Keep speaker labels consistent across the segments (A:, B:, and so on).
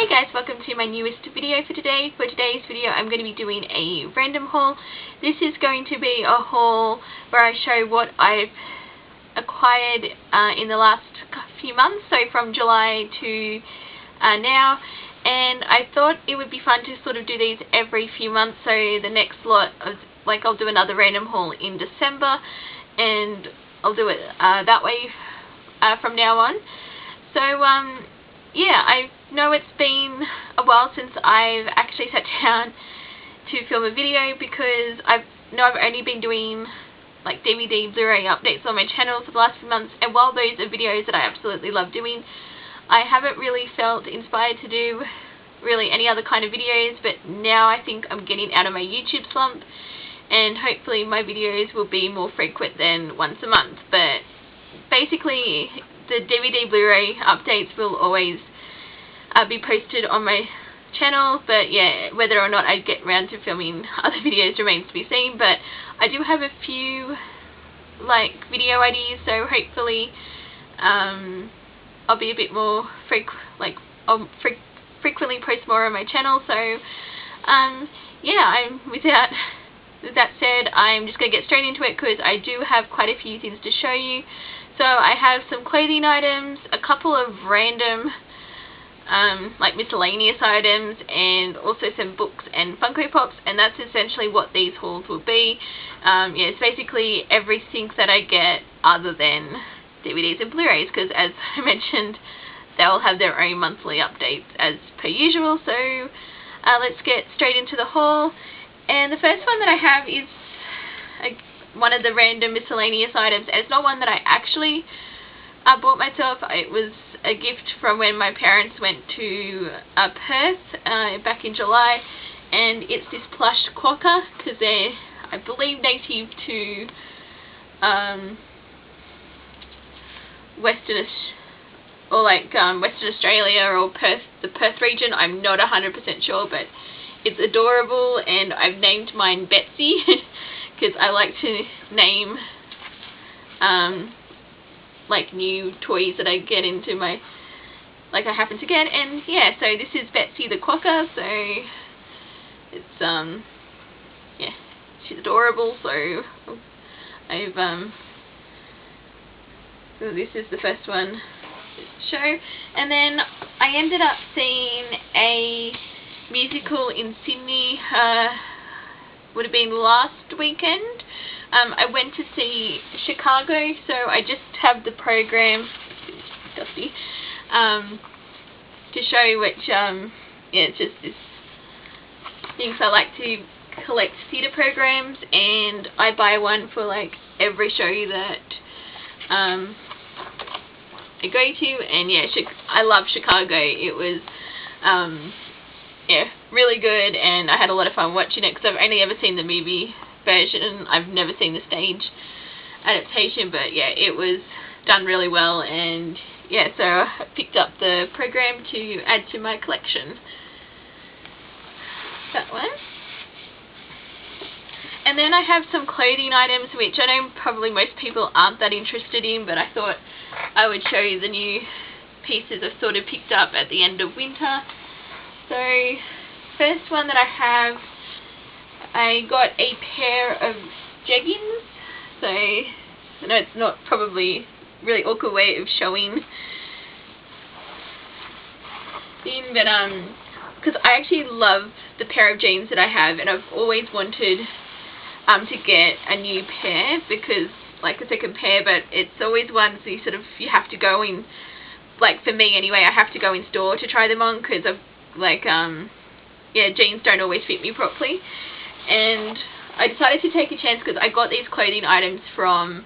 A: Hi guys, welcome to my newest video for today. For today's video I'm going to be doing a random haul. This is going to be a haul where I show what I've acquired in the last few months, so from July to now, and I thought it would be fun to sort of do these every few months, so the next lot of, like, I'll do another random haul in December and I'll do it that way from now on. So yeah, I know it's been a while since I've actually sat down to film a video because I've only been doing like DVD, Blu-ray updates on my channel for the last few months, and while those are videos that I absolutely love doing, I haven't really felt inspired to do really any other kind of videos. But now I think I'm getting out of my YouTube slump, and hopefully my videos will be more frequent than once a month. But basically the DVD, Blu-ray updates will always be posted on my channel, but yeah, whether or not I get around to filming other videos remains to be seen. But I do have a few like video ideas, so hopefully I'll be a bit more I'll frequently post more on my channel. So yeah, with that said, I'm just going to get straight into it because I do have quite a few things to show you. So I have some clothing items, a couple of random like miscellaneous items, and also some books and Funko Pops, and that's essentially what these hauls will be. Yeah, it's basically everything that I get other than DVDs and Blu-rays, because as I mentioned, they'll have their own monthly updates as per usual. So let's get straight into the haul. And the first one that I have is one of the random miscellaneous items. It's not one that I actually bought myself. It was a gift from when my parents went to Perth back in July, and it's this plush quokka, because they're, I believe, native to Western Australia or Perth, the Perth region. I'm not 100% sure, but it's adorable, and I've named mine Betsy because I like to name like new toys that I get into my, like I happen to get. And yeah, so this is Betsy the Cocker, so it's yeah, she's adorable. So I've so this is the first one to show. And then I ended up seeing a musical in Sydney, would have been last weekend. I went to see Chicago, so I just have the program, dusty, to show you which, yeah, it's just this things I like to collect theatre programs, and I buy one for like every show that I go to. And yeah, I love Chicago. It was yeah, really good, and I had a lot of fun watching it because I've only ever seen the movie version. I've never seen the stage adaptation, but yeah, it was done really well. And yeah, so I picked up the program to add to my collection. That one. And then I have some clothing items which I know probably most people aren't that interested in, but I thought I would show you the new pieces I've sort of picked up at the end of winter. So first one that I have, I got a pair of jeggings. So I know it's not probably a really awkward way of showing thing, but because I actually love the pair of jeans that I have, and I've always wanted to get a new pair, because like a second pair, but it's always ones that you have to go in, like for me anyway, I have to go in store to try them on, because I've like yeah, jeans don't always fit me properly. And I decided to take a chance because I got these clothing items from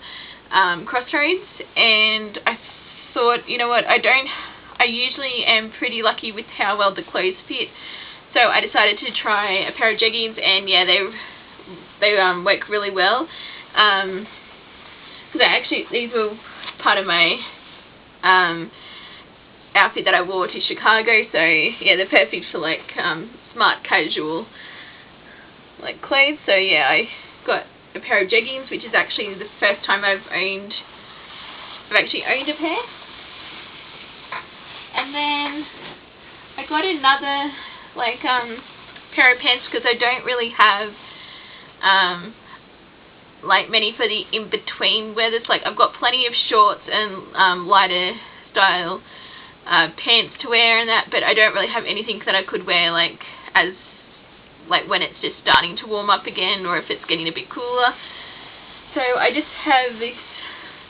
A: Crossroads, and I thought, you know what, I usually am pretty lucky with how well the clothes fit, so I decided to try a pair of jeggings. And yeah, they work really well, because these were part of my outfit that I wore to Chicago. So yeah, they're perfect for like smart casual like clothes. So yeah, I got a pair of jeggings, which is actually the first time I've actually owned a pair. And then I got another like pair of pants because I don't really have like many for the in-between weather. Like I've got plenty of shorts and lighter style pants to wear and that, but I don't really have anything that I could wear like when it's just starting to warm up again, or if it's getting a bit cooler. So I just have this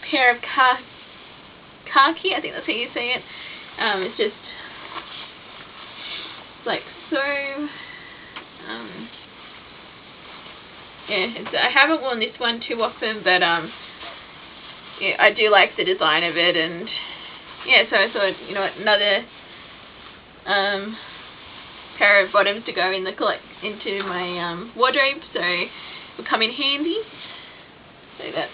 A: pair of khaki, I think that's how you say it. It's just like so. Yeah, I haven't worn this one too often, but yeah, I do like the design of it, and yeah, so I thought, you know what, another pair of bottoms to go in into my wardrobe, so it will come in handy. So that's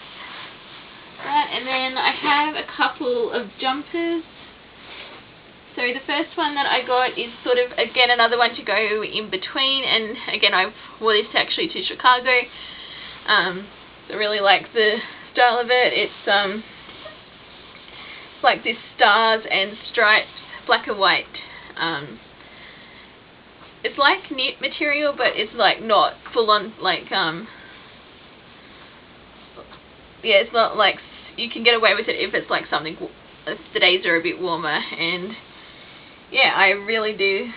A: that, and then I have a couple of jumpers. So the first one that I got is sort of, again, another one to go in between, and again I wore this actually to Chicago. I really like the style of it. It's like this stars and stripes, black and white. It's like knit material, but it's like not full on like yeah, it's not like, you can get away with it if it's like something, if the days are a bit warmer. And yeah, I really do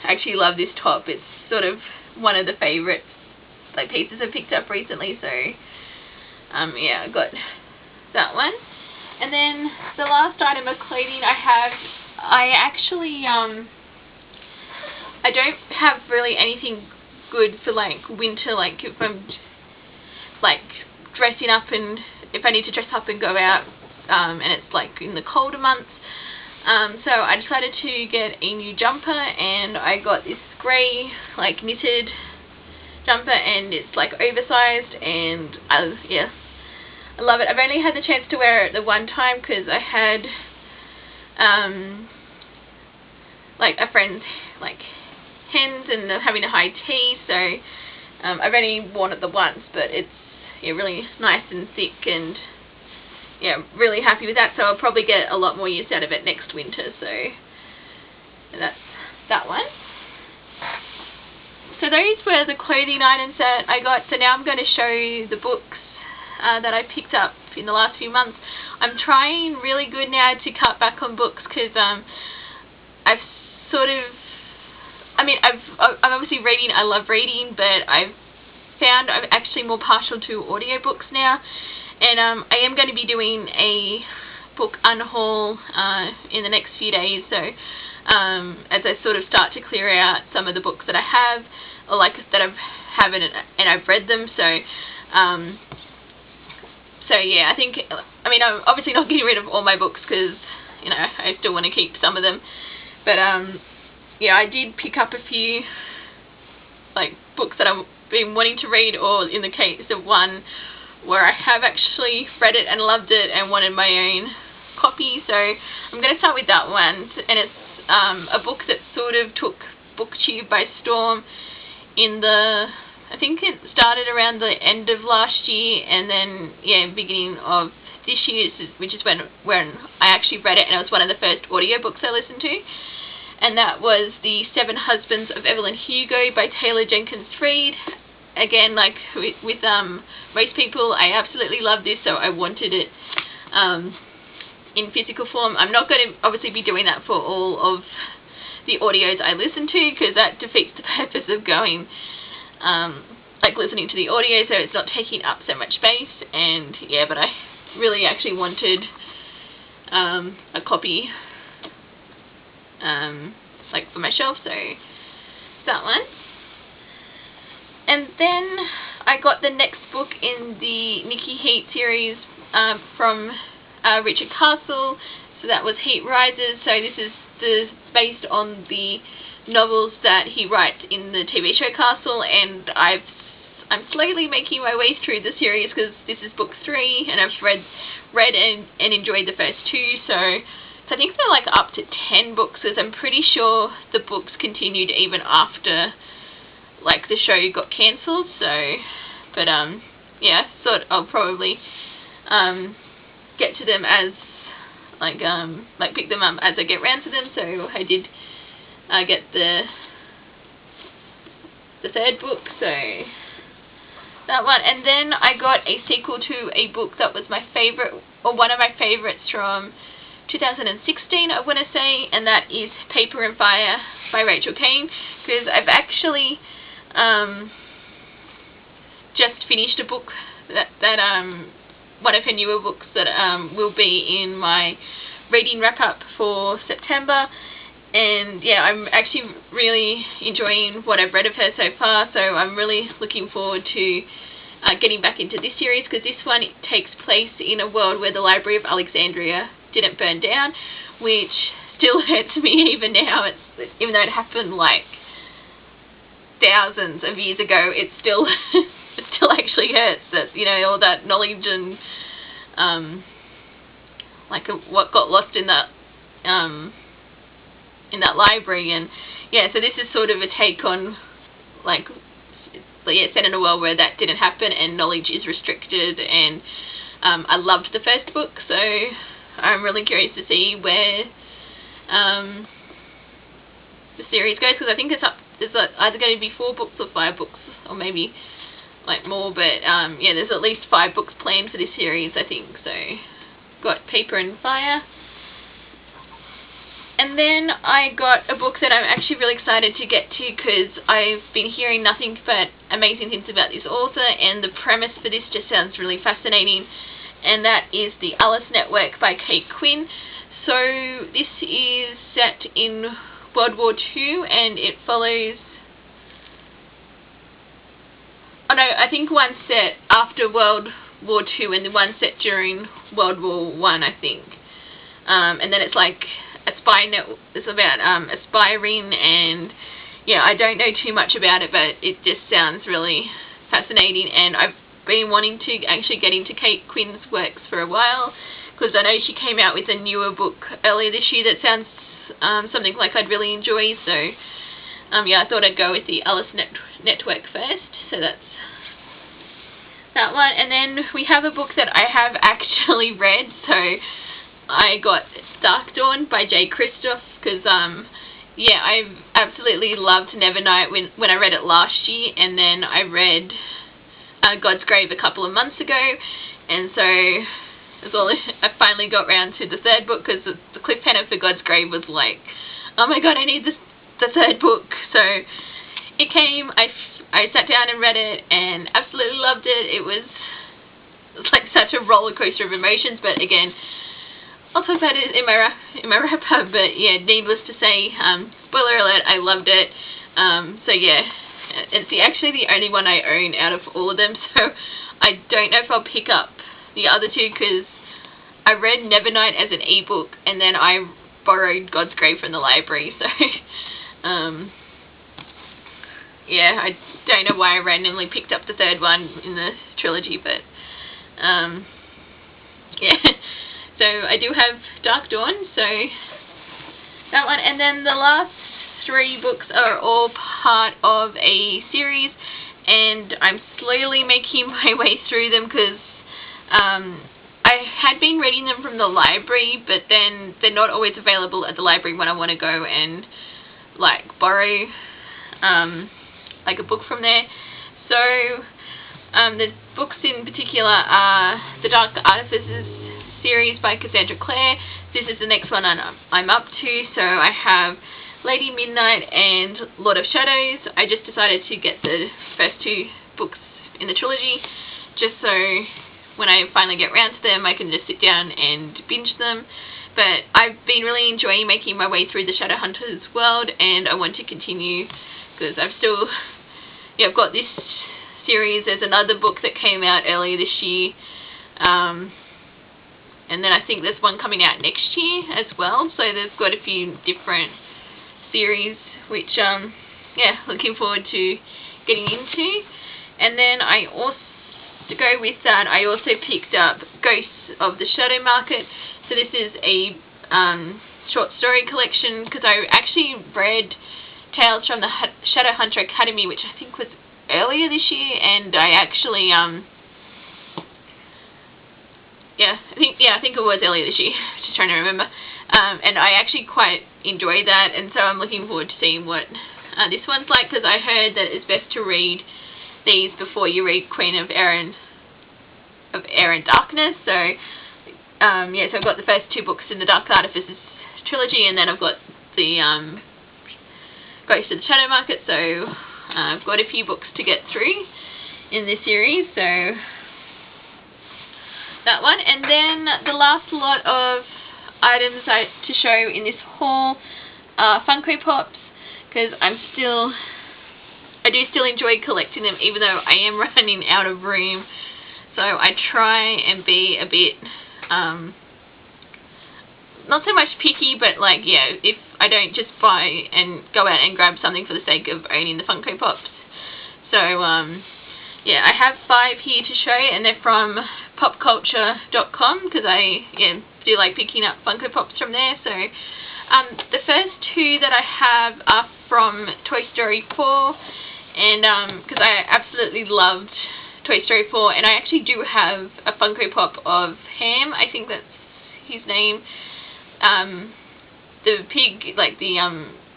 A: actually love this top. It's sort of one of the favourite like pieces I picked up recently, so yeah, I got that one. And then the last item of clothing I actually I don't have really anything good for like winter, like if I'm like dressing up, and if I need to dress up and go out and it's like in the colder months. So I decided to get a new jumper, and I got this grey like knitted jumper, and it's like oversized, and yeah, I love it. I've only had the chance to wear it the one time because I had like a friend's like hens and they're having a high tea, so I've only worn it the once, but it's, yeah, really nice and thick, and yeah, really happy with that. So I'll probably get a lot more use out of it next winter. So that's that one. So those were the clothing items that I got. So now I'm going to show you the books that I picked up in the last few months. I'm trying really good now to cut back on books because I've sort of, I mean, I'm obviously reading, I love reading, but I've found I'm actually more partial to audiobooks now. And I am going to be doing a book unhaul in the next few days, so as I sort of start to clear out some of the books that I have, or like that I haven't and I've read them, so so yeah, I think, I mean, I'm obviously not getting rid of all my books because, you know, I still want to keep some of them, but yeah, I did pick up a few like books that I've been wanting to read, or in the case of one where I have actually read it and loved it and wanted my own copy. So I'm going to start with that one, and it's a book that sort of took BookTube by storm in the, I think it started around the end of last year, and then yeah, beginning of this year, which is when I actually read it, and it was one of the first audiobooks I listened to, and that was The 7 Husbands of Evelyn Hugo by Taylor Jenkins Reid. Again, like with most people, I absolutely love this, so I wanted it in physical form. I'm not going to obviously be doing that for all of the audios I listen to, because that defeats the purpose of going like listening to the audio, so it's not taking up so much space. And yeah, but I really actually wanted a copy like for myself, so that one. And then I got the next book in the Nikki Heat series from Richard Castle. So that was Heat Rises. So this is based on the novels that he writes in the TV show Castle, and I'm slowly making my way through the series because this is book 3, and I've read and enjoyed the first 2. So I think they're like up to 10 books, because I'm pretty sure the books continued even after like the show got cancelled. So but yeah, thought I'll probably get to them as like pick them up as I get round to them. So I did get the third book, so that one. And then I got a sequel to a book that was my favourite, or one of my favourites from 2016, I want to say, and that is Paper and Fire by Rachel Kane, because I've actually just finished a book that one of her newer books that will be in my reading wrap-up for September. And yeah, I'm actually really enjoying what I've read of her so far, so I'm really looking forward to getting back into this series, because this one takes place in a world where the Library of Alexandria didn't burn down, which still hurts me even now. Even though it happened like thousands of years ago, it still it still actually hurts that, you know, all that knowledge and like what got lost in that library. And yeah, so this is sort of a take on, like, yeah, set in a world where that didn't happen and knowledge is restricted. And I loved the first book, so I'm really curious to see where the series goes, because I think there's either going to be 4 books or 5 books, or maybe like more, but yeah, there's at least 5 books planned for this series, I think. So got Paper and Fire. And then I got a book that I'm actually really excited to get to, because I've been hearing nothing but amazing things about this author, and the premise for this just sounds really fascinating, and that is The Alice Network by Kate Quinn. So this is set in World War II, and it follows... Oh no, I think one set after World War II and the one set during World War I, I think. And then it's like it's about aspiring, and yeah, I don't know too much about it, but it just sounds really fascinating, and I've been wanting to actually get into Kate Quinn's works for a while, because I know she came out with a newer book earlier this year that sounds something like I'd really enjoy. So yeah, I thought I'd go with the Alice Network first, so that's that one. And then we have a book that I have actually read, so I got Dark Dawn by Jay Kristoff, because yeah, I've absolutely loved Nevernight when I read it last year, and then I read God's Grave a couple of months ago, and so I finally got round to the third book, because the cliffhanger for God's Grave was like, oh my god, I need the third book. So it came, I sat down and read it and absolutely loved it. It was like such a roller coaster of emotions, but again, I'll talk about it in my wrap up. But yeah, needless to say, spoiler alert, I loved it. So yeah, it's actually the only one I own out of all of them, so I don't know if I'll pick up the other two, because I read Nevernight as an ebook, and then I borrowed God's Grave from the library, so yeah, I don't know why I randomly picked up the third one in the trilogy, but yeah. So I do have Dark Dawn, so that one. And then the last 3 books are all part of a series, and I'm slowly making my way through them, because I had been reading them from the library, but then they're not always available at the library when I want to go and like borrow like a book from there. So the books in particular are The Dark Artifices series by Cassandra Clare. This is the next one I'm up to. So I have Lady Midnight and Lord of Shadows. I just decided to get the first 2 books in the trilogy, just so when I finally get around to them, I can just sit down and binge them. But I've been really enjoying making my way through the Shadowhunters world, and I want to continue, because I've got this series. There's another book that came out earlier this year, and then I think there's one coming out next year as well, so there's got a few different series which yeah, looking forward to getting into. And then I also, to go with that, I also picked up Ghosts of the Shadow Market. So this is a short story collection, because I actually read Tales from the Shadowhunter Academy, which I think was earlier this year, and I actually I think it was earlier this year, just trying to remember. and I actually quite enjoy that, and so I'm looking forward to seeing what this one's like, because I heard that it's best to read these before you read Queen of Air and Darkness. So yeah, so I've got the first 2 books in the Dark Artifices trilogy, and then I've got the Ghost of the Shadow Market, so I've got a few books to get through in this series, so that one. And then the last lot of items to show in this haul are Funko Pops, because I do still enjoy collecting them, even though I am running out of room. So I try and be a bit, not so much picky, but like, yeah, if I don't just buy and go out and grab something for the sake of owning the Funko Pops. So, yeah, I have 5 here to show, and they're from popculture.com, because I do like picking up Funko Pops from there. So, the first 2 that I have are from Toy Story 4, and because I absolutely loved Toy Story 4, and I actually do have a Funko Pop of Ham, I think that's his name, the pig, like the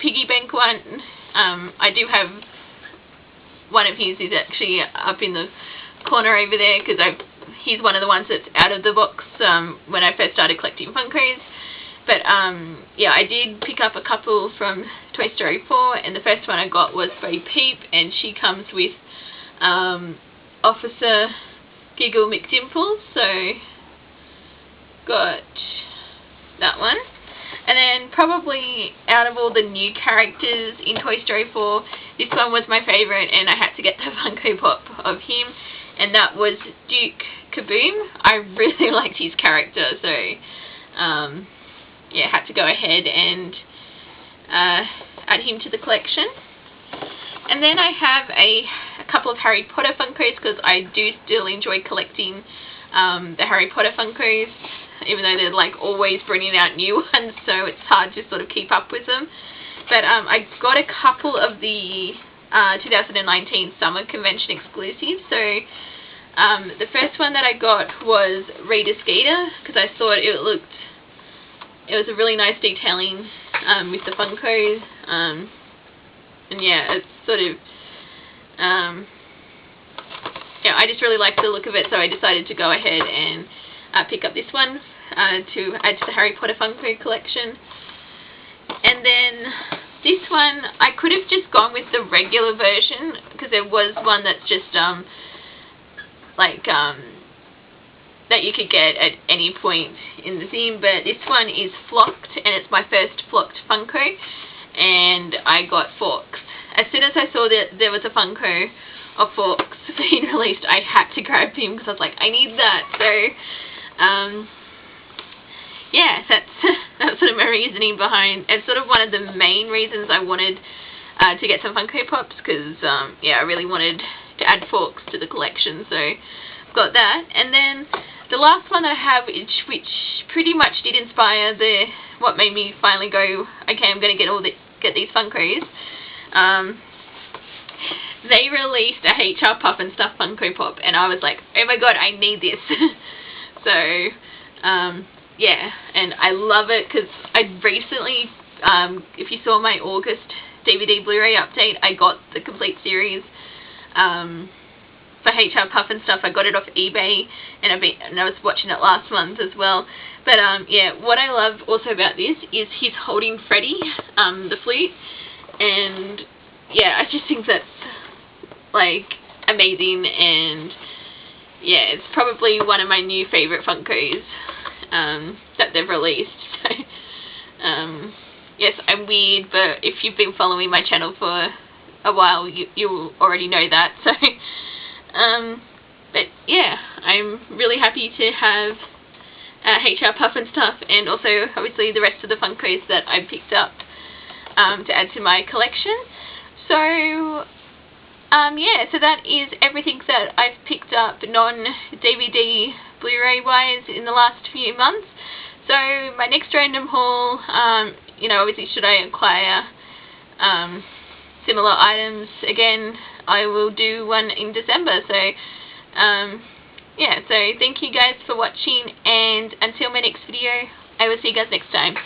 A: piggy bank one. I do have one of his, is actually up in the corner over there, because he's one of the ones that's out of the box when I first started collecting Funkos. But yeah, I did pick up a couple from Toy Story 4, and the first one I got was Bo Peep, and she comes with Officer Giggle McDimples, so got that one. And then probably out of all the new characters in Toy Story 4, this one was my favourite, and I had to get the Funko Pop of him, and that was Duke Kaboom. I really liked his character, so yeah, had to go ahead and add him to the collection. And then I have a couple of Harry Potter Funkos, because I do still enjoy collecting the Harry Potter Funkos, even though they're like always bringing out new ones, so it's hard to sort of keep up with them. But I got a couple of the 2019 Summer Convention exclusives. So the first one that I got was Rita Skeeter, because I thought it was a really nice detailing with the Funko, and yeah, it's sort of yeah, I just really liked the look of it, so I decided to go ahead and pick up this one to add to the Harry Potter Funko collection. And then this one, I could have just gone with the regular version, because there was one that's just like that you could get at any point in the theme, but this one is flocked, and it's my first flocked Funko, and I got Forks. As soon as I saw that there was a Funko of Forks being released, I had to grab him, because I was like, I need that. So yeah, that's sort of my reasoning behind, it's sort of one of the main reasons I wanted to get some Funko Pops, because yeah, I really wanted to add Forks to the collection, so I've got that. And then the last one I have, which pretty much did inspire what made me finally go, okay, I'm going to get these Funkos. They released a HR Puff and Stuff Funko Pop, and I was like, oh my god, I need this. So yeah, and I love it, because I recently, if you saw my August DVD Blu-ray update, I got the complete series for HR Puff and Stuff. I got it off eBay, and I was watching it last month as well. But yeah, what I love also about this is he's holding Freddy, the flute, and yeah, I just think that's like amazing, and yeah, it's probably one of my new favourite Funkos that they've released. So yes, I'm weird, but if you've been following my channel for a while, you already know that. So but yeah, I'm really happy to have HR Puff and Stuff, and also obviously the rest of the Funkos that I picked up to add to my collection. So yeah, so that is everything that I've picked up non-DVD Blu-ray wise in the last few months. So my next random haul, you know, obviously should I acquire similar items again, I will do one in December. So yeah, so thank you guys for watching, and until my next video, I will see you guys next time.